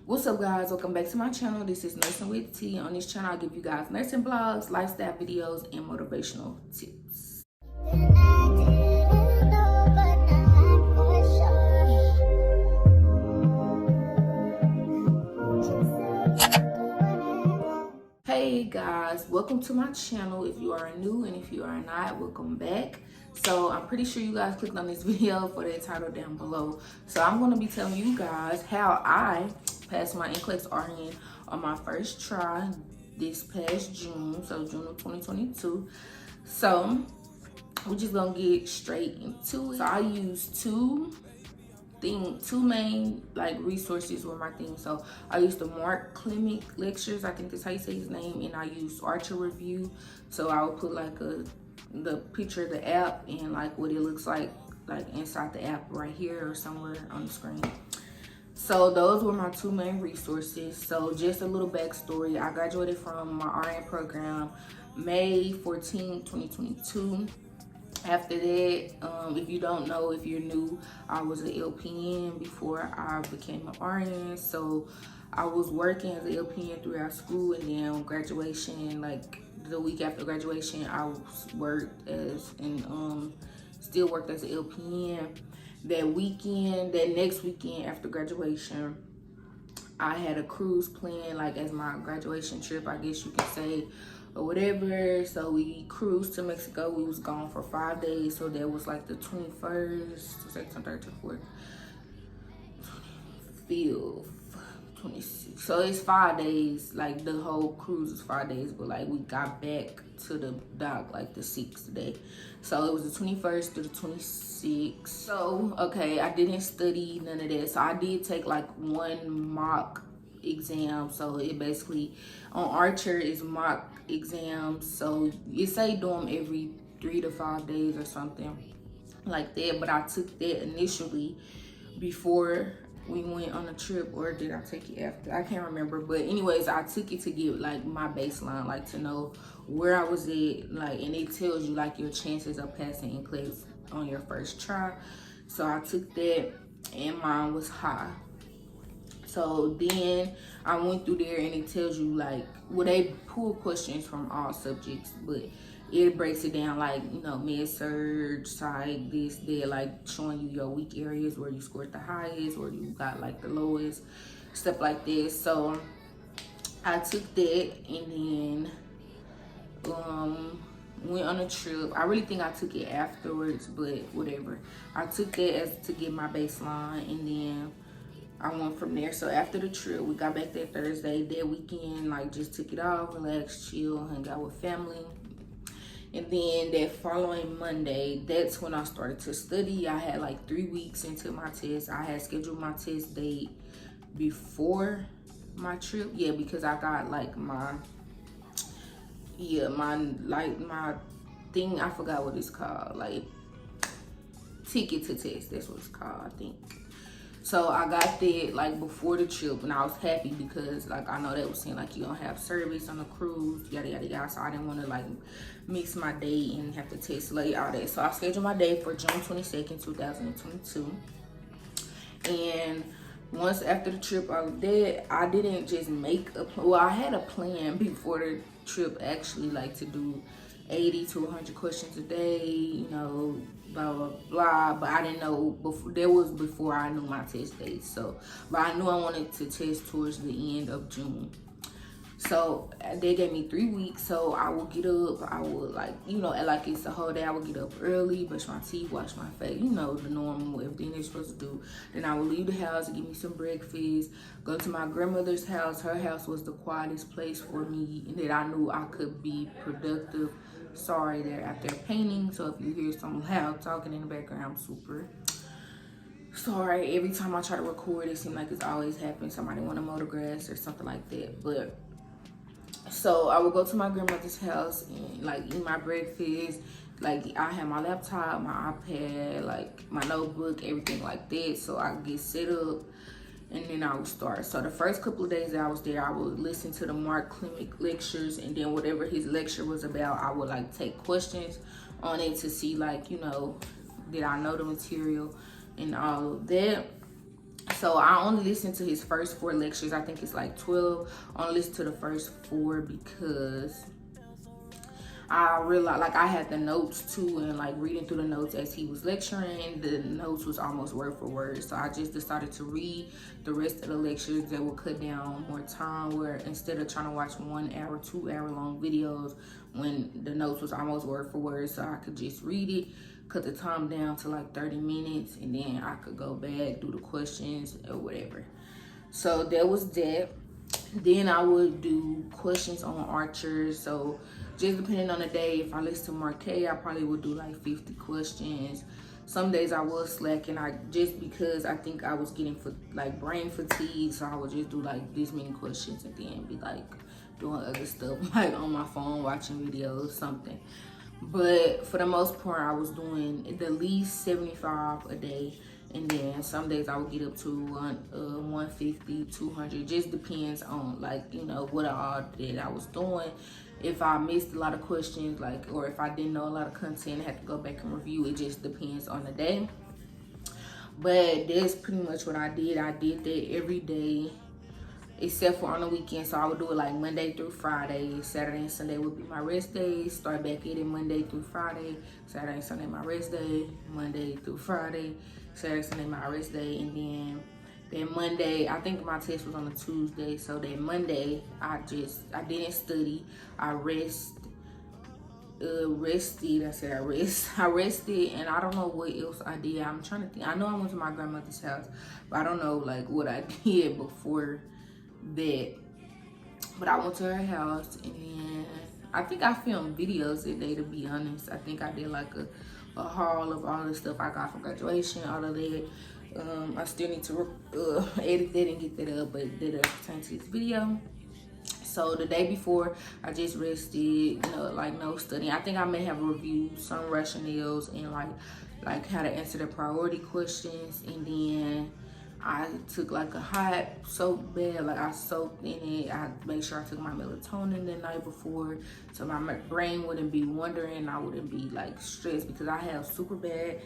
What's up, guys? Welcome back to my channel. This is Nursing with T. On this channel, I give you guys nursing blogs, lifestyle videos, and motivational tips. Hey guys, welcome to my channel. If you are new and if you are not, welcome back. So I'm pretty sure you guys clicked on this video for the title down below. So I'm going to be telling you guys how I passed my NCLEX RN on my first try this past June, so June of 2022. So we're just gonna get straight into it. So I used two main resources were my thing. So I used the Mark Clemic lectures, I think that's how you say his name, and I used Archer Review. So I would put the picture of the app and what it looks like inside the app right here or somewhere on the screen. So those were my two main resources. So just a little backstory: I graduated from my RN program May 14, 2022. After that, if you don't know, if you're new, I was an LPN before I became an RN. So I was working as an LPN throughout school, and then graduation, the week after graduation, I worked as still worked as an LPN. That next weekend after graduation, I had a cruise plan, as my graduation trip, I guess you could say, or whatever. So we cruised to Mexico. We was gone for 5 days. So that was the 21st, 22nd, 23rd, 24th, 25th, 26th. So it's 5 days. The whole cruise is 5 days, but we got back to the dock the 6th day. So it was the 21st to the 26th. So okay, I didn't study none of that. So I did take one mock exam. So it basically on Archer is mock exams. So you say do them every 3 to 5 days or something like that. But I took that initially before we went on a trip, or did I take it after? I can't remember. But anyways, I took it to get my baseline, to know where I was at, and it tells you your chances of passing NCLEX on your first try. So I took that and mine was high. So then I went through there and it tells you they pull questions from all subjects, but it breaks it down med surg, psych, this, that, showing you your weak areas, where you scored the highest, where you got the lowest, stuff like this. So I took that and then went on a trip. I really think I took it afterwards, but whatever. I took that as to get my baseline, and then I went from there. So after the trip, we got back that Thursday. That weekend, just took it off, relaxed, chill, hung out with family. And then that following Monday, that's when I started to study. I had 3 weeks into my test. I had scheduled my test date before my trip. Yeah, because I got my thing, I forgot what it's called. Ticket to test, that's what it's called, I think. So I got that before the trip, and I was happy because I know that was saying you don't have service on the cruise, yada yada yada. So I didn't want to mix my day and have to test late, all that. So I scheduled my day for June 22nd, 2022. And once after the trip, all of that, I didn't just make a plan. Well, I had a plan before the trip actually, to do 80 to 100 questions a day, blah blah blah. But I didn't know before. That was before I knew my test date. So, but I knew I wanted to test towards the end of June. So they gave me 3 weeks. So I would get up. I would it's the whole day. I would get up early, brush my teeth, wash my face. The normal, everything they're supposed to do. Then I would leave the house, get me some breakfast, go to my grandmother's house. Her house was the quietest place for me, and that I knew I could be productive. Sorry, they're out there painting, so if you hear some loud talking in the background, I'm super sorry. Every time I try to record, it seems like it's always happening. Somebody want to mow the grass or something like that. But so I would go to my grandmother's house and eat my breakfast. I had my laptop, my iPad, my notebook, everything like that. So I get set up, and then I would start. So the first couple of days that I was there, I would listen to the Mark Clemic lectures, and then whatever his lecture was about, I would take questions on it to see did I know the material and all of that. So I only listened to his first 4 lectures. I think it's like 12. I only listened to the first 4 because I realized, like, I had the notes too, and like reading through the notes as he was lecturing, the notes was almost word for word. So I just decided to read the rest of the lectures that will cut down more time, where instead of trying to watch 1 hour, 2 hour long videos when the notes was almost word for word, so I could just read it, cut the time down to like 30 minutes, and then I could go back, do the questions or whatever. So that was that. Then I would do questions on archers. So just depending on the day, if I listen to Marquet, I probably would do like 50 questions. Some days I was slacking, just because I think I was getting like brain fatigue, so I would just do like this many questions and then be like doing other stuff, like on my phone, watching videos, something. But for the most part, I was doing at least 75 a day. And then some days I would get up to 150, 200. Just depends on, like, you know, what all that I was doing. If I missed a lot of questions, like, or if I didn't know a lot of content, I had to go back and review. It just depends on the day. But that's pretty much what I did. I did that every day, except for on the weekend. So I would do it like Monday through Friday. Saturday and Sunday would be my rest days. Start back at it Monday through Friday. Saturday and Sunday my rest day. Monday through Friday. Saturday, Sunday my rest day. And then Monday, I think my test was on a Tuesday. So then Monday, I didn't study. I rested. I rested, and I don't know what else I did. I'm trying to think. I know I went to my grandmother's house, but I don't know like what I did before that. But I went to her house, and then I think I filmed videos that day, to be honest. I think I did like a haul of all the stuff I got from graduation, all of that. I still need to edit that and get that up, but that pertains to this video. So the day before, I just rested, you know, like no studying. I think I may have reviewed some rationales and like how to answer the priority questions, and then I took like a hot soak bath. Like I soaked in it. I made sure I took my melatonin the night before, so my brain wouldn't be wandering. I wouldn't be like stressed, because I have super bad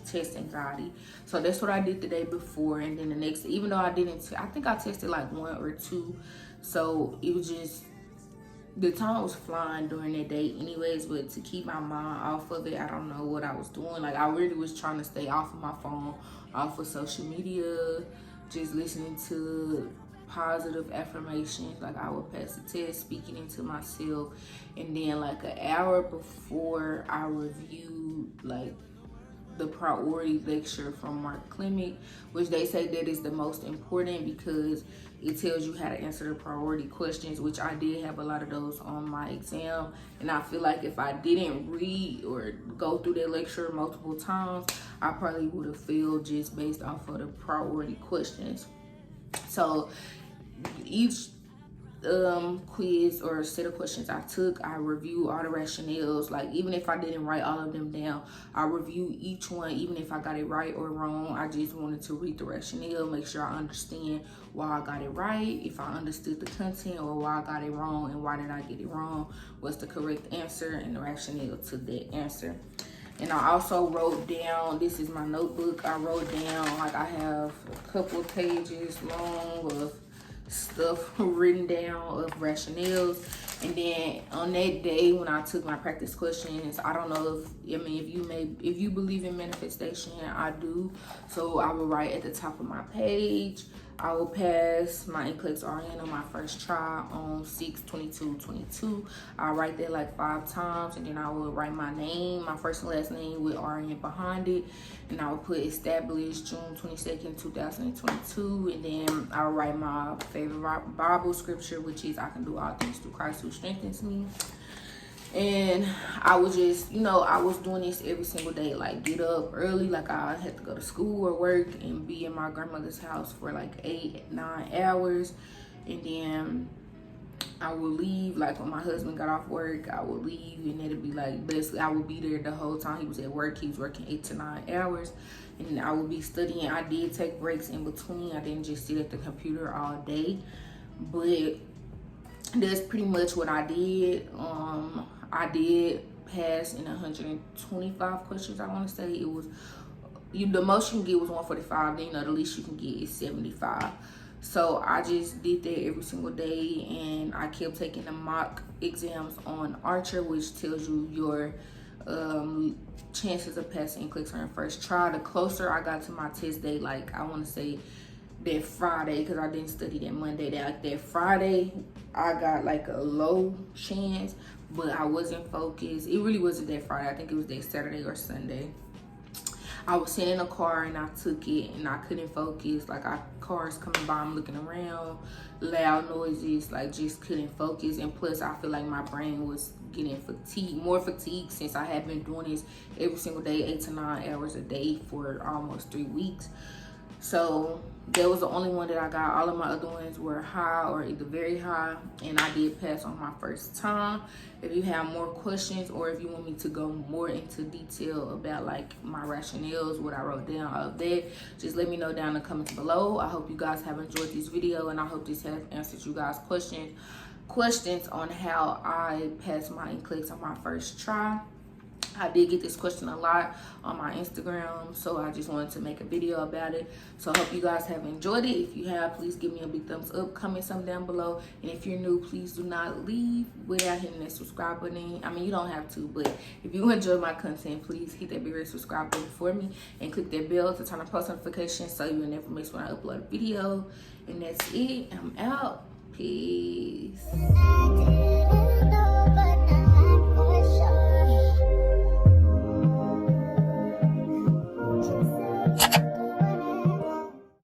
test anxiety. So that's what I did the day before. And then the next, even though I didn't, I think I tested like 1 or 2. So it was just, the time was flying during that day anyways, but to keep my mind off of it, I don't know what I was doing. Like I really was trying to stay off of my phone, off of social media, just listening to positive affirmations. Like I would pass the test, speaking into myself. And then like an hour before, I reviewed like the priority lecture from Mark Clemick, which they say that is the most important, because it tells you how to answer the priority questions, which I did have a lot of those on my exam. And I feel like if I didn't read or go through that lecture multiple times, I probably would have failed just based off of the priority questions. So each quiz or set of questions I took, I reviewed all the rationales. Like even if I didn't write all of them down, I reviewed each one. Even if I got it right or wrong, I just wanted to read the rationale, make sure I understand why I got it right, if I understood the content, or why I got it wrong and why did I get it wrong, what's the correct answer, and the rationale to that answer. And I also wrote down, this is my notebook, I wrote down, like I have a couple pages long of stuff written down of rationales. And then on that day when I took my practice questions, I don't know if you believe in manifestation, I do. So I would write at the top of my page, I will pass my NCLEX RN on my first try on 6/22/22. I'll write that like 5 times, and then I will write my name, my first and last name with RN behind it, and I will put established June 22nd, 2022, and then I'll write my favorite Bible scripture, which is I can do all things through Christ who strengthens me. And I was just, I was doing this every single day, like get up early, like I had to go to school or work and be in my grandmother's house for like 8-9 hours. And then I would leave, like when my husband got off work, I would leave, and it'd be like, basically I would be there the whole time he was at work. He was working 8 to 9 hours, and I would be studying. I did take breaks in between. I didn't just sit at the computer all day, but that's pretty much what I did. I did pass in 125 questions. I want to say it was the most you can get was 145. Then, you know, the least you can get is 75. So I just did that every single day, and I kept taking the mock exams on Archer, which tells you your chances of passing NCLEX on your first try. The closer I got to my test day, like I want to say that Friday, because I didn't study that Monday, that Friday I got like a low chance, but I wasn't focused. It really wasn't that Friday. I think it was that Saturday or Sunday. I was sitting in a car and I took it and I couldn't focus. Like, cars coming by, I'm looking around, loud noises, like just couldn't focus. And plus, I feel like my brain was getting more fatigued since I had been doing this every single day, 8 to 9 hours a day for almost 3 weeks. So that was the only one that I got. All of my other ones were high or either very high, and I did pass on my first time. If you have more questions, or if you want me to go more into detail about like my rationales, what I wrote down, all of that, just let me know down in the comments below. I hope you guys have enjoyed this video, and I hope this has answered you guys' questions on how I passed my NCLEX on my first try. I did get this question a lot on my Instagram, so I just wanted to make a video about it. So I hope you guys have enjoyed it. If you have, please give me a big thumbs up, comment something down below. And if you're new, please do not leave without hitting that subscribe button. I mean, you don't have to, but if you enjoy my content, please hit that big red subscribe button for me and click that bell to turn on post notifications so you will never miss when I upload a video. And that's it. I'm out. Peace.